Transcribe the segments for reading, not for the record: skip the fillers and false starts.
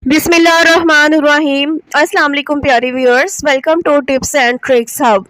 बिस्मिल्लाहिर्रहमानिर्रहीम। अस्सलाम वालेकुम प्यारे viewers, welcome to tips and tricks hub.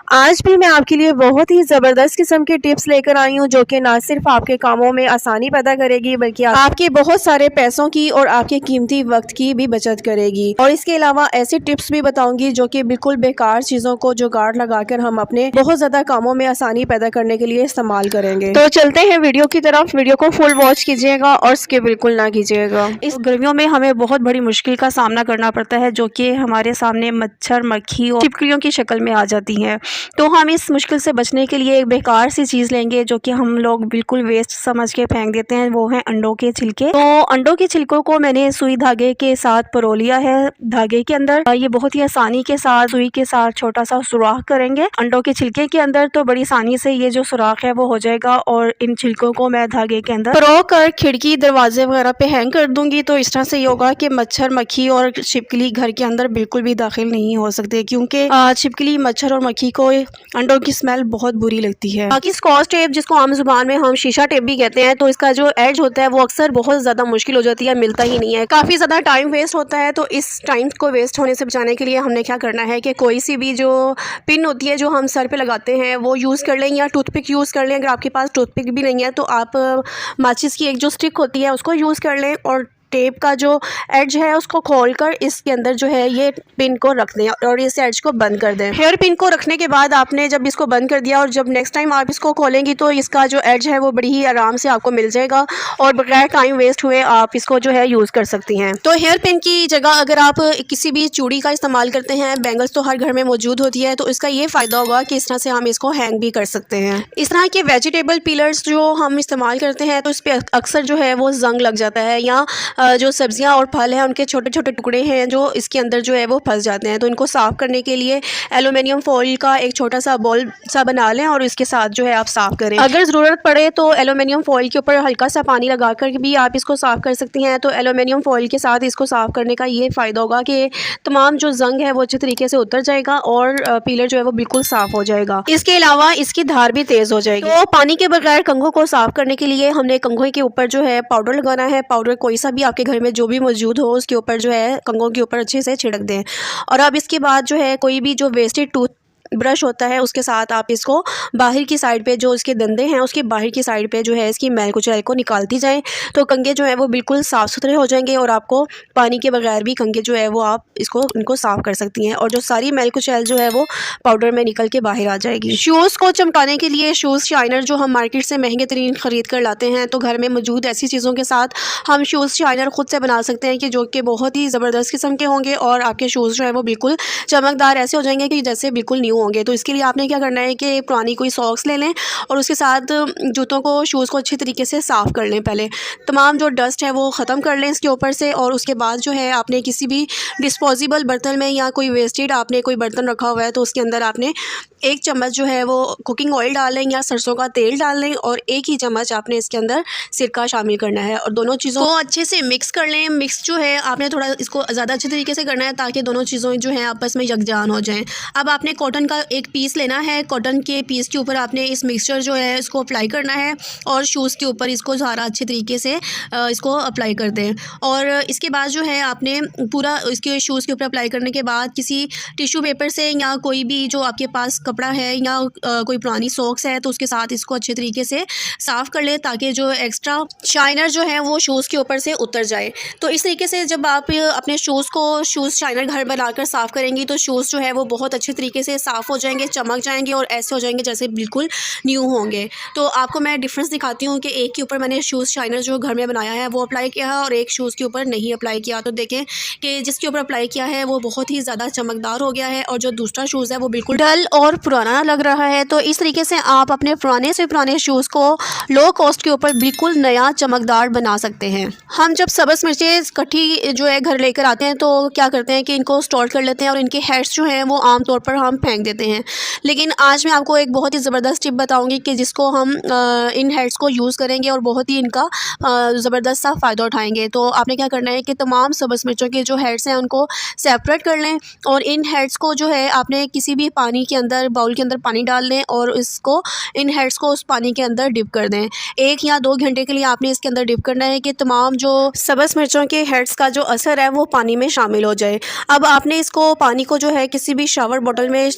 आज भी मैं आपके लिए बहुत ही ज़बरदस्त किस्म के टिप्स लेकर आई हूँ जो कि ना सिर्फ आपके कामों में आसानी पैदा करेगी बल्कि आपके बहुत सारे पैसों की और आपके कीमती वक्त की भी बचत करेगी। और इसके अलावा ऐसे टिप्स भी बताऊंगी जो कि बिल्कुल बेकार चीज़ों को जुगाड़ लगाकर हम अपने बहुत ज़्यादा कामों में आसानी पैदा करने के लिए इस्तेमाल करेंगे। तो चलते हैं वीडियो की तरफ। वीडियो को फुल वॉच कीजिएगा और स्किप बिल्कुल ना कीजिएगा। इस गर्मियों में हमें बहुत बड़ी मुश्किल का सामना करना पड़ता है जो कि हमारे सामने मच्छर, मक्खी और छिपकलियों की शक्ल में आ जाती हैं। तो हम इस मुश्किल से बचने के लिए एक बेकार सी चीज़ लेंगे जो कि हम लोग बिल्कुल वेस्ट समझ के फेंक देते हैं, वो है अंडों के छिलके। तो अंडों के छिलकों को मैंने सुई धागे के साथ परो लिया है धागे के अंदर। ये बहुत ही आसानी के साथ सुई के साथ छोटा सा सुराख करेंगे अंडों के छिलके के अंदर, तो बड़ी आसानी से ये जो सुराख है वो हो जाएगा। और इन छिलकों को मैं धागे के अंदर परो कर खिड़की, दरवाजे वगैरह पे हैंग कर दूंगी। तो इस तरह से ये होगा कि मच्छर, मक्खी और छिपकली घर के अंदर बिल्कुल भी दाखिल नहीं हो सकते, क्योंकि छिपकली, मच्छर और मक्खी को अंडों की स्मेल बहुत बुरी लगती है। बाकी स्कॉच टेप, जिसको आम जुबान में हम शीशा टेप भी कहते हैं, तो इसका जो एज होता है वो अक्सर बहुत ज़्यादा मुश्किल हो जाती है, मिलता ही नहीं है, काफ़ी ज़्यादा टाइम वेस्ट होता है। तो इस टाइम को वेस्ट होने से बचाने के लिए हमने क्या करना है कि कोई सी भी जो पिन होती है जो हम सर पे लगाते हैं वो यूज़ कर लें, या टूथपिक यूज़ कर लें। अगर आपके पास टूथपिक भी नहीं है तो आप माचिस की एक जो स्टिक होती है उसको यूज़ कर लें, और टेप का जो एज है उसको खोलकर इसके अंदर जो है ये पिन को रख दें और इस एज को बंद कर दें। हेयर पिन को रखने के बाद आपने जब इसको बंद कर दिया और जब नेक्स्ट टाइम आप इसको खोलेंगी तो इसका जो एज है वो बड़ी ही आराम से आपको मिल जाएगा और बगैर टाइम वेस्ट हुए आप इसको जो है यूज़ कर सकती हैं। तो हेयर पिन की जगह अगर आप किसी भी चूड़ी का इस्तेमाल करते हैं, बैंगल्स तो हर घर में मौजूद होती है, तो इसका ये फ़ायदा होगा कि इस तरह से हम इसको हैंग भी कर सकते हैं। इस तरह के वेजिटेबल पीलर्स जो हम इस्तेमाल करते हैं तो इस पर अक्सर जो है वो जंग लग जाता है, या जो सब्जियां और फल हैं उनके छोटे छोटे टुकड़े हैं जो इसके अंदर जो है वो फंस जाते हैं। तो इनको साफ़ करने के लिए एलुमिनियम फॉइल का एक छोटा सा बॉल सा बना लें और इसके साथ जो है आप साफ़ करें। अगर ज़रूरत पड़े तो एलुमिनियम फॉइल के ऊपर हल्का सा पानी लगाकर भी आप इसको साफ़ कर सकती हैं। तो एलुमिनियम फॉइल के साथ इसको साफ़ करने का ये फ़ायदा होगा कि तमाम जो जंग है वो अच्छे तरीके से उतर जाएगा और पीलर जो है वो बिल्कुल साफ़ हो जाएगा। इसके अलावा इसकी धार भी तेज़ हो जाएगी। तो पानी के बगैर कंघों को साफ़ करने के लिए हमने कंघों के ऊपर जो है पाउडर लगाना है। पाउडर कोई सा भी आपके घर में जो भी मौजूद हो उसके ऊपर जो है कंघों के ऊपर अच्छे से छिड़क दें। और अब इसके बाद जो है कोई भी जो वेस्टेड टूथ ब्रश होता है उसके साथ आप इसको बाहर की साइड पे जो इसके दंदे हैं उसके बाहर की साइड पे जो है इसकी मैल कुचैल को निकालती जाएं, तो कंघे जो है वो बिल्कुल साफ़ सुथरे हो जाएंगे और आपको पानी के बगैर भी कंघे जो है वो आप इनको साफ़ कर सकती हैं और जो सारी मैल कुचैल जो है वो पाउडर में निकल के बाहर आ जाएगी। शूज़ को चमकाने के लिए शूज़ शाइनर जो हम मार्केट से महंगे तरीन ख़रीद कर लाते हैं, तो घर में मौजूद ऐसी चीज़ों के साथ हम शूज़ शाइनर ख़ुद से बना सकते हैं कि जो कि बहुत ही ज़बरदस्त किस्म के होंगे और आपके शूज़ जो है वो बिल्कुल चमकदार ऐसे हो जाएंगे कि जैसे बिल्कुल न्यू होंगे। तो इसके लिए आपने क्या करना है कि पुरानी कोई सॉक्स ले लें और उसके साथ जूतों को, शूज़ को अच्छे तरीके से साफ़ कर लें। पहले तमाम जो डस्ट है वो ख़त्म कर लें इसके ऊपर से, और उसके बाद जो है आपने किसी भी डिस्पोजेबल बर्तन में या कोई वेस्टेड आपने कोई बर्तन रखा हुआ है तो उसके अंदर आपने 1 चम्मच जो है वो कुकिंग ऑयल डाल लें या सरसों का तेल डाल लें और 1 ही चम्मच आपने इसके अंदर सिरका शामिल करना है और दोनों चीज़ों को अच्छे से मिक्स कर लें। मिक्स जो है आपने थोड़ा इसको ज़्यादा अच्छे तरीके से करना है ताकि दोनों चीज़ों जो है आपस में यकजान हो जाएं। अब आपने कॉटन का एक पीस लेना है, कॉटन के पीस के ऊपर आपने इस मिक्सचर जो है इसको अप्लाई करना है और शूज़ के ऊपर इसको सारा अच्छे तरीके से इसको अप्लाई कर दें। और इसके बाद जो है आपने पूरा इसके शूज़ के ऊपर अप्लाई करने के बाद किसी टिश्यू पेपर से या कोई भी जो आपके पास कपड़ा है या कोई पुरानी सॉक्स है तो उसके साथ इसको अच्छे तरीके से साफ़ कर ले ताकि जो एक्स्ट्रा शाइनर जो है वो शूज़ के ऊपर से उतर जाए। तो इस तरीके से जब आप अपने शूज़ को शूज़ शाइनर घर बनाकर साफ़ करेंगी तो शूज़ जो है वो बहुत अच्छे तरीके से साफ़ हो जाएंगे, चमक जाएंगे और ऐसे हो जाएंगे जैसे बिल्कुल न्यू होंगे। तो आपको मैं डिफरेंस दिखाती हूँ कि एक के ऊपर मैंने शूज़ शाइनर जो घर में बनाया है वो अप्लाई किया है और एक शूज़ के ऊपर नहीं अप्लाई किया। तो देखें कि जिसके ऊपर अप्लाई किया है वो बहुत ही ज़्यादा चमकदार हो गया है और जो दूसरा शूज़ है वो बिल्कुल डल और पुराना लग रहा है। तो इस तरीके से आप अपने पुराने से पुराने शूज़ को लो कॉस्ट के ऊपर बिल्कुल नया चमकदार बना सकते हैं। हम जब सब्ज़ मिर्चें इकट्ठी जो है घर लेकर आते हैं तो क्या करते हैं कि इनको स्टोर कर लेते हैं और इनके हेड्स जो हैं वो आम तौर पर हम फेंक देते हैं। लेकिन आज मैं आपको एक बहुत ही ज़बरदस्त टिप बताऊंगी कि जिसको हम इन हेड्स को यूज़ करेंगे और बहुत ही इनका ज़बरदस्त सा फ़ायदा उठाएंगे। तो आपने क्या करना है कि तमाम सब्ज़ मिर्चों के जो हेड्स हैं उनको सेपरेट कर लें और इन हेड्स को जो है आपने किसी भी पानी के अंदर अंदर बाउल के अंदर पानी डाल दें और इसको इन हेड्स को उस पानी के अंदर डिप कर दें। 1 या 2 घंटे के लिए आपने इसके अंदर डिप करना है कि तमाम जो सब्ज़ मिर्चों के हेड्स का जो असर है वो पानी में शामिल हो जाए। अब आपने इसको पानी को जो है किसी भी शावर बॉटल में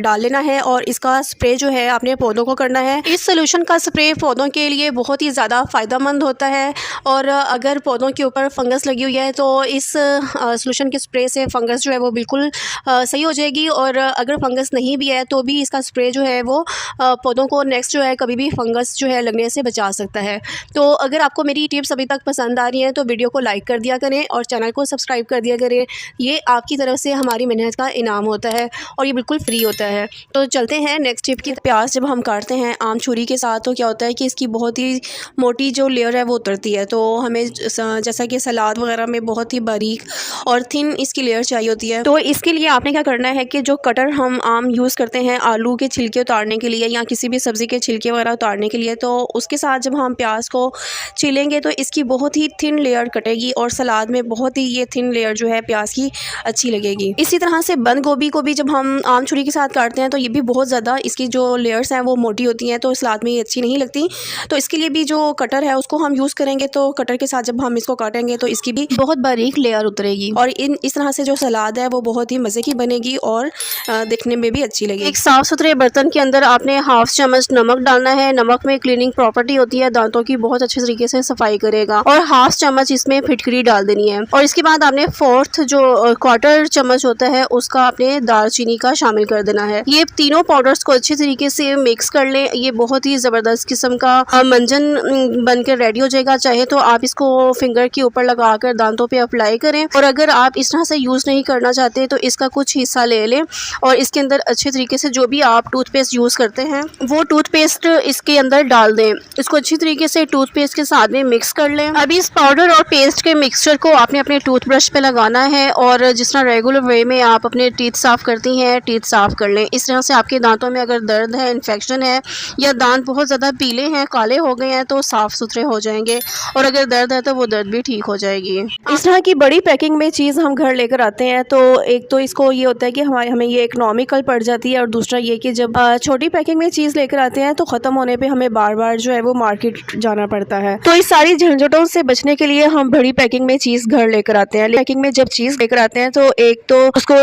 डाल लेना है और इसका स्प्रे जो है आपने पौधों को करना है। इस सोल्यूशन का स्प्रे पौधों के लिए बहुत ही ज़्यादा फ़ायदेमंद होता है और अगर पौधों के ऊपर फंगस लगी हुई है तो इस सोल्यूशन के स्प्रे से फंगस जो है वो बिल्कुल सही हो जाएगी और अगर फंगस नहीं भी है तो भी इसका स्प्रे जो है वो पौधों को नेक्स्ट जो है कभी भी फंगस जो है लगने से बचा सकता है। तो अगर आपको मेरी टिप्स अभी तक पसंद आ रही हैं तो वीडियो को लाइक कर दिया करें और चैनल को सब्सक्राइब कर दिया करें। ये आपकी तरफ से हमारी मेहनत का इनाम होता है और ये बिल्कुल फ्री होता है। तो चलते हैं नेक्स्ट टिप की। प्याज जब हम काटते हैं आम छुरी के साथ तो क्या होता है कि इसकी बहुत ही मोटी जो लेयर है वो उतरती है। तो हमें जैसा कि सलाद वगैरह में बहुत ही बारीक और थिन इसकी लेयर चाहिए होती है। तो इसके लिए आपने क्या करना है कि जो कटर हम आम यूज़ करते हैं आलू के छिलके उतारने के लिए या किसी भी सब्ज़ी के छिलके वगैरह उतारने के लिए, तो उसके साथ जब हम प्याज को छीलेंगे तो इसकी बहुत ही थिन लेयर कटेगी और सलाद में बहुत ही ये थिन लेयर जो है प्याज की अच्छी लगेगी। इसी तरह से बंद गोभी को भी जब हम आम छुरी के साथ काटते हैं तो ये भी बहुत ज़्यादा इसकी जो लेयर्स हैं वो मोटी होती हैं तो सलाद में ये अच्छी नहीं लगती। तो इसके लिए भी जो कटर है उसको हम यूज़ करेंगे तो कटर के साथ जब हम इसको काटेंगे तो इसकी भी बहुत बारीक लेयर उतरेगी और इस तरह से जो सलाद है वो बहुत ही मज़े की बनेगी और दिखने में भी अच्छी लगेगी। एक साफ़ सुथरे बर्तन के अंदर आपने हाफ चम्मच नमक डालना है। नमक में क्लीनिंग प्रॉपर्टी होती है, दांतों की बहुत अच्छे तरीके से सफाई करेगा और हाफ चम्मच इसमें फिटकरी डाल देनी है और इसके बाद आपने 4th जो क्वार्टर चम्मच होता है उसका आपने दालचीनी का शामिल कर देना है। ये तीनों पाउडर्स को अच्छे तरीके से मिक्स कर लें। ये बहुत ही ज़बरदस्त किस्म का मंजन बनकर रेडी हो जाएगा। चाहे तो आप इसको फिंगर के ऊपर लगाकर दांतों पे अप्लाई करें और अगर आप इस तरह से यूज़ नहीं करना चाहते तो इसका कुछ हिस्सा ले लें और इसके अंदर अच्छे तरीके से जो भी आप टूथपेस्ट यूज़ करते हैं वो टूथपेस्ट इसके अंदर डाल दें। इसको अच्छी तरीके से टूथपेस्ट के साथ में मिक्स कर लें। अभी इस पाउडर और पेस्ट के मिक्सचर को आपने अपने टूथब्रश पे लगाना है और जिस तरह रेगुलर वे में आप अपने टीथ साफ़ करती हैं टीथ साफ़ कर लें। इस तरह से आपके दांतों में अगर दर्द है, इन्फेक्शन है या दांत बहुत ज़्यादा पीले हैं, काले हो गए हैं तो साफ़ सुथरे हो जाएंगे और अगर दर्द है तो वो दर्द भी ठीक हो जाएगी। इस तरह की बड़ी पैकिंग में चीज़ हम घर लेकर आते हैं तो एक तो इसको ये होता है कि हमें ये इकोनॉमिकल पड़ जाती है और दूसरा ये कि जब छोटी पैकिंग में चीज़ लेकर आते हैं तो ख़त्म होने पे हमें बार बार जो है वो मार्केट जाना पड़ता है। तो इस सारी झंझटों से बचने के लिए हम बड़ी पैकिंग में चीज़ घर लेकर आते हैं। पैकिंग में जब चीज़ लेकर आते हैं तो एक तो उसको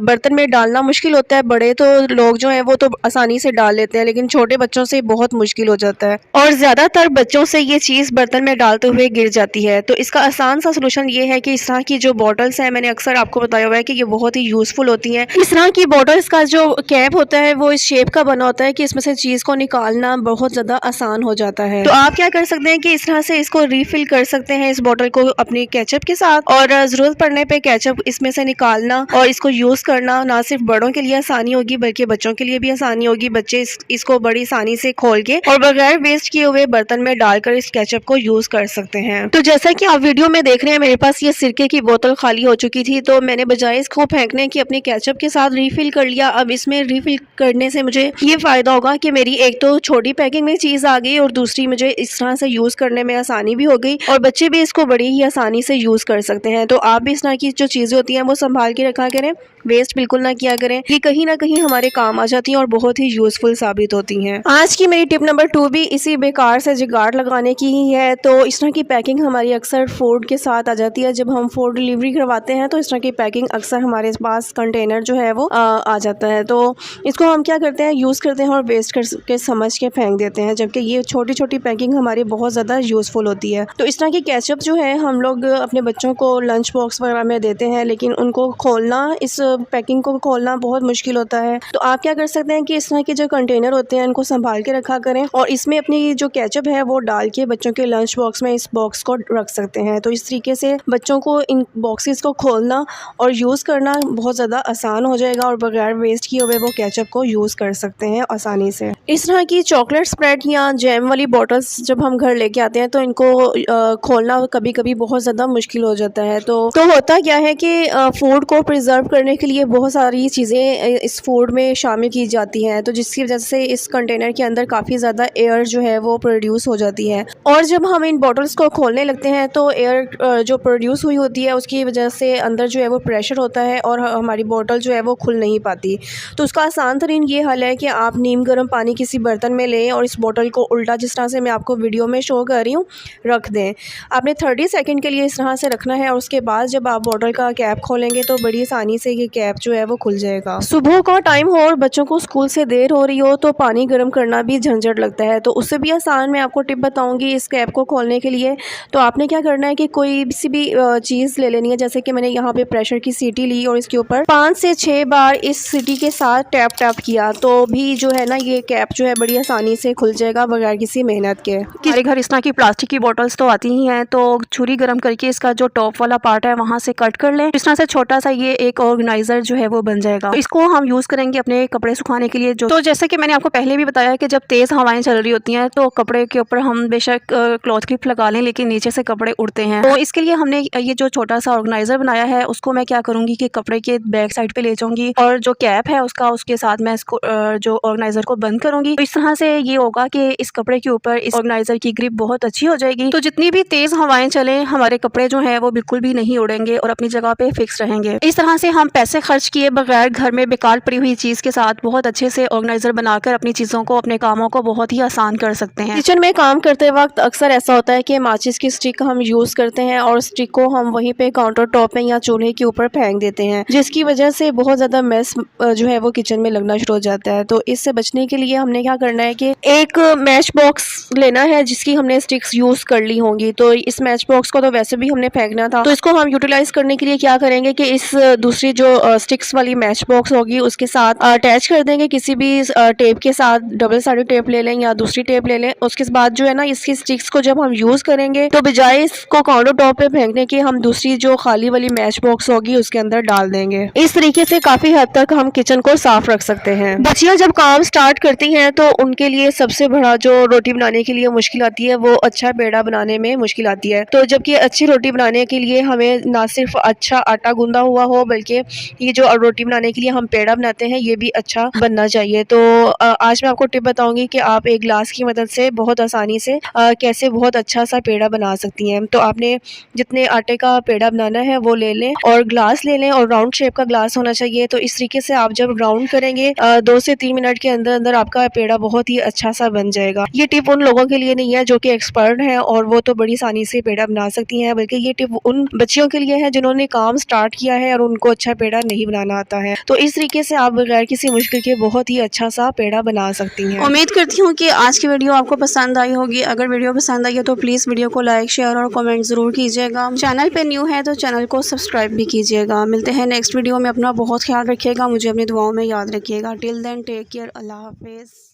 बर्तन में डालना मुश्किल होता है। बड़े तो लोग जो हैं वो तो आसानी से डाल लेते हैं लेकिन छोटे बच्चों से बहुत मुश्किल हो जाता है और ज़्यादातर बच्चों से ये चीज़ बर्तन में डालते हुए गिर जाती है। तो इसका आसान सा सोल्यूशन ये है कि इस तरह की जो बॉटल्स हैं, मैंने अक्सर आपको बताया हुआ है कि ये बहुत ही यूज़फुल होती हैं। इस तरह की बॉटल्स का जो कैप होता है वो इस शेप का बना होता है कि इसमें से चीज़ को निकालना बहुत ज़्यादा आसान हो जाता है। तो आप क्या कर सकते हैं कि इस तरह से इसको रीफिल कर सकते हैं इस बॉटल को अपनी केचप के साथ और ज़रूरत पड़ने पे केचप इसमें से निकालना और इसको यूज़ करना ना सिर्फ बड़ों के लिए आसानी होगी बल्कि बच्चों के लिए भी आसानी होगी। बच्चे इसको बड़ी आसानी से खोल के और बगैर वेस्ट किए हुए बर्तन में डालकर इस केचप को यूज़ कर सकते हैं। तो जैसा कि आप वीडियो में देख रहे हैं मेरे पास ये सिरके की बोतल खाली हो चुकी थी तो मैंने बजाय इसको फेंकने की अपनी केचप के साथ रीफिल कर लिया। अब इसमें रीफिल करने से मुझे ये फ़ायदा होगा कि मेरी एक तो छोटी पैकिंग में चीज़ आ गई और दूसरी मुझे इस तरह से यूज़ करने में आसानी भी हो गई और बच्चे भी इसको बड़ी ही आसानी से यूज़ कर सकते हैं। तो आप भी इस तरह की जो चीज़ें होती हैं वो संभाल के रखा करें, वेस्ट बिल्कुल ना किया करें। ये कहीं ना कहीं हमारे काम आ जाती हैं और बहुत ही यूज़फुल साबित होती हैं। आज की मेरी टिप नंबर 2 भी इसी बेकार से जुगाड़ लगाने की ही है। तो इस तरह की पैकिंग हमारी अक्सर फूड के साथ आ जाती है। जब हम फूड डिलीवरी करवाते हैं तो इस तरह की पैकिंग अक्सर हमारे पास कंटेनर जो है वो आ जाता है। तो इसको हम क्या करते हैं, यूज़ करते हैं और वेस्ट करके समझ के फेंक देते हैं, जबकि ये छोटी छोटी पैकिंग हमारी बहुत ज़्यादा यूज़फुल होती है। तो इस तरह की केचप जो है हम लोग अपने बच्चों को लंच बॉक्स वगैरह में देते हैं लेकिन उनको खोलना, इस पैकिंग को खोलना बहुत मुश्किल होता है। तो आप क्या कर सकते हैं कि इस तरह के जो कंटेनर होते हैं उनको संभाल के रखा करें और इसमें अपनी जो केचप है वो डाल के बच्चों के लंच बॉक्स में इस बॉक्स को रख सकते हैं। तो इस तरीके से बच्चों को इन बॉक्सेस को खोलना और यूज़ करना बहुत ज़्यादा आसान हो जाएगा और बगैर वेस्ट किए हुए वो केचप को यूज़ कर सकते हैं आसानी से। इस तरह की चॉकलेट स्प्रेड या जैम वाली बॉटल्स जब हम घर लेके आते हैं तो इनको खोलना कभी कभी बहुत ज़्यादा मुश्किल हो जाता है। तो होता क्या है कि फूड को प्रिजर्व करने के लिए बहुत सारी चीज़ें इस फूड में शामिल की जाती हैं, तो जिसकी वजह से इस कंटेनर के अंदर काफ़ी ज़्यादा एयर जो है वो प्रोड्यूस हो जाती है और जब हम इन बॉटल्स को खोलने लगते हैं तो एयर जो प्रोड्यूस हुई होती है उसकी वजह से अंदर जो है वो प्रेशर होता है और हमारी बॉटल जो है वो खुल नहीं पाती। तो उसका आसान तरीन ये हल है कि आप नीम गर्म पानी किसी बर्तन में लें और इस बोतल को उल्टा, जिस तरह से मैं आपको वीडियो में शो कर रही हूँ, रख दें। आपने 30 सेकंड के लिए इस तरह से रखना है और उसके बाद जब आप बोतल का कैप खोलेंगे तो बड़ी आसानी से ये कैप जो है वो खुल जाएगा। सुबह का टाइम हो और बच्चों को स्कूल से देर हो रही हो तो पानी गर्म करना भी झंझट लगता है, तो उससे भी आसान मैं आपको टिप बताऊँगी इस कैप को खोलने के लिए। तो आपने क्या करना है कि कोई सी भी चीज़ ले लेनी है, जैसे कि मैंने यहाँ पे प्रेशर की सीटी ली और इसके ऊपर 5 से 6 बार इस सीटी के साथ टैप टैप किया तो भी जो है ना ये कैप जो है बड़ी आसानी से खुल जाएगा बगैर किसी मेहनत के। हमारे घर इस तरह की प्लास्टिक की बोतल्स तो आती ही हैं, तो छुरी गर्म करके इसका जो टॉप वाला पार्ट है वहाँ से कट कर लें। इस तरह से छोटा सा ये एक ऑर्गेनाइजर जो है वो बन जाएगा। तो इसको हम यूज़ करेंगे अपने कपड़े सुखाने के लिए। तो जैसे कि मैंने आपको पहले भी बताया कि जब तेज़ हवाएं चल रही होती हैं तो कपड़े के ऊपर हम बेशक क्लॉथ क्लिप लगा लें, लेकिन नीचे से कपड़े उड़ते हैं। तो इसके लिए हमने ये जो छोटा सा ऑर्गेनाइजर बनाया है उसको मैं क्या करूँगी कि कपड़े के बैक साइड पे ले जाऊँगी और जो कैप है उसके साथ मैं इसको जो ऑर्गेनाइजर को बंद करूँगी। तो इस तरह से ये होगा कि इस कपड़े के ऊपर इस ऑर्गेनाइजर की ग्रिप बहुत अच्छी हो जाएगी। तो जितनी भी तेज़ हवाएं चलें हमारे कपड़े जो हैं वो बिल्कुल भी नहीं उड़ेंगे और अपनी जगह पे फिक्स रहेंगे। इस तरह से हम पैसे खर्च किए बगैर घर में बेकार पड़ी हुई चीज़ के साथ बहुत अच्छे से ऑर्गेनाइजर बनाकर अपनी चीज़ों को, अपने कामों को बहुत ही आसान कर सकते हैं। किचन में काम करते वक्त अक्सर ऐसा होता है कि माचिस की स्टिक हम यूज़ करते हैं और स्टिक को हम वहीं पे काउंटर टॉप में या चूल्हे के ऊपर फेंक देते हैं, जिसकी वजह से बहुत ज़्यादा मेस जो है वो किचन में लगना शुरू हो जाता है। तो इससे बचने के लिए हमने क्या करना है कि एक मैच बॉक्स लेना है जिसकी हमने स्टिक्स यूज़ कर ली होंगी। तो इस मैच बॉक्स को तो वैसे भी हमने फेंकना था, तो इसको हम यूटिलाइज करने के लिए क्या करेंगे कि इस दूसरी जो स्टिक्स वाली मैच बॉक्स होगी उसके साथ अटैच कर देंगे किसी भी टेप के साथ। डबल साइडेड टेप ले लें या दूसरी टेप ले लें। उसके बाद जो है ना इसकी स्टिक्स को जब हम यूज़ करेंगे तो बजाय इसको काउंटर टॉप पे फेंकने के हम दूसरी जो खाली वाली मैच बॉक्स होगी उसके अंदर डाल देंगे। इस तरीके से काफ़ी हद तक हम किचन को साफ रख सकते हैं। बच्चियां जब काम स्टार्ट करती हैं तो उनके लिए सबसे बड़ा जो रोटी बनाने के लिए मुश्किल आती है वो अच्छा पेड़ा बनाने में मुश्किल आती है। तो जबकि अच्छी रोटी बनाने के लिए हमें ना सिर्फ अच्छा आटा गूंदा हुआ हो बल्कि ये जो रोटी बनाने के लिए हम पेड़ा बनाते हैं ये भी अच्छा बनना चाहिए। तो आज मैं आपको टिप बताऊंगी कि आप एक ग्लास की मदद से बहुत आसानी से कैसे बहुत अच्छा सा पेड़ा बना सकती हैं। तो आपने जितने आटे का पेड़ा बनाना है वो ले लें और ग्लास ले लें और राउंड शेप का ग्लास होना चाहिए। तो इस तरीके से आप जब राउंड करेंगे 2 से 3 मिनट के अंदर अंदर आपका पेड़ा बहुत ही अच्छा सा बन जाएगा। ये टिप उन लोगों के लिए नहीं है जो कि एक्सपर्ट हैं और वो तो बड़ी आसानी से पेड़ा बना सकती हैं, बल्कि ये टिप उन बच्चियों के लिए है जिन्होंने काम स्टार्ट किया है और उनको अच्छा पेड़ा नहीं बनाना आता है। तो इस तरीके से आप बगैर किसी मुश्किल के बहुत ही अच्छा सा पेड़ा बना सकती हैं। उम्मीद करती हूँ कि आज की वीडियो आपको पसंद आई होगी। अगर वीडियो पसंद आई है तो प्लीज़ वीडियो को लाइक, शेयर और कमेंट ज़रूर कीजिएगा। चैनल पे न्यू है तो चैनल को सब्सक्राइब भी कीजिएगा। मिलते हैं नेक्स्ट वीडियो में। अपना बहुत ख्याल रखिएगा, मुझे अपनी दुआओं में याद रखिएगा। टिल देन टेक केयर, अल्लाह हाफिज़।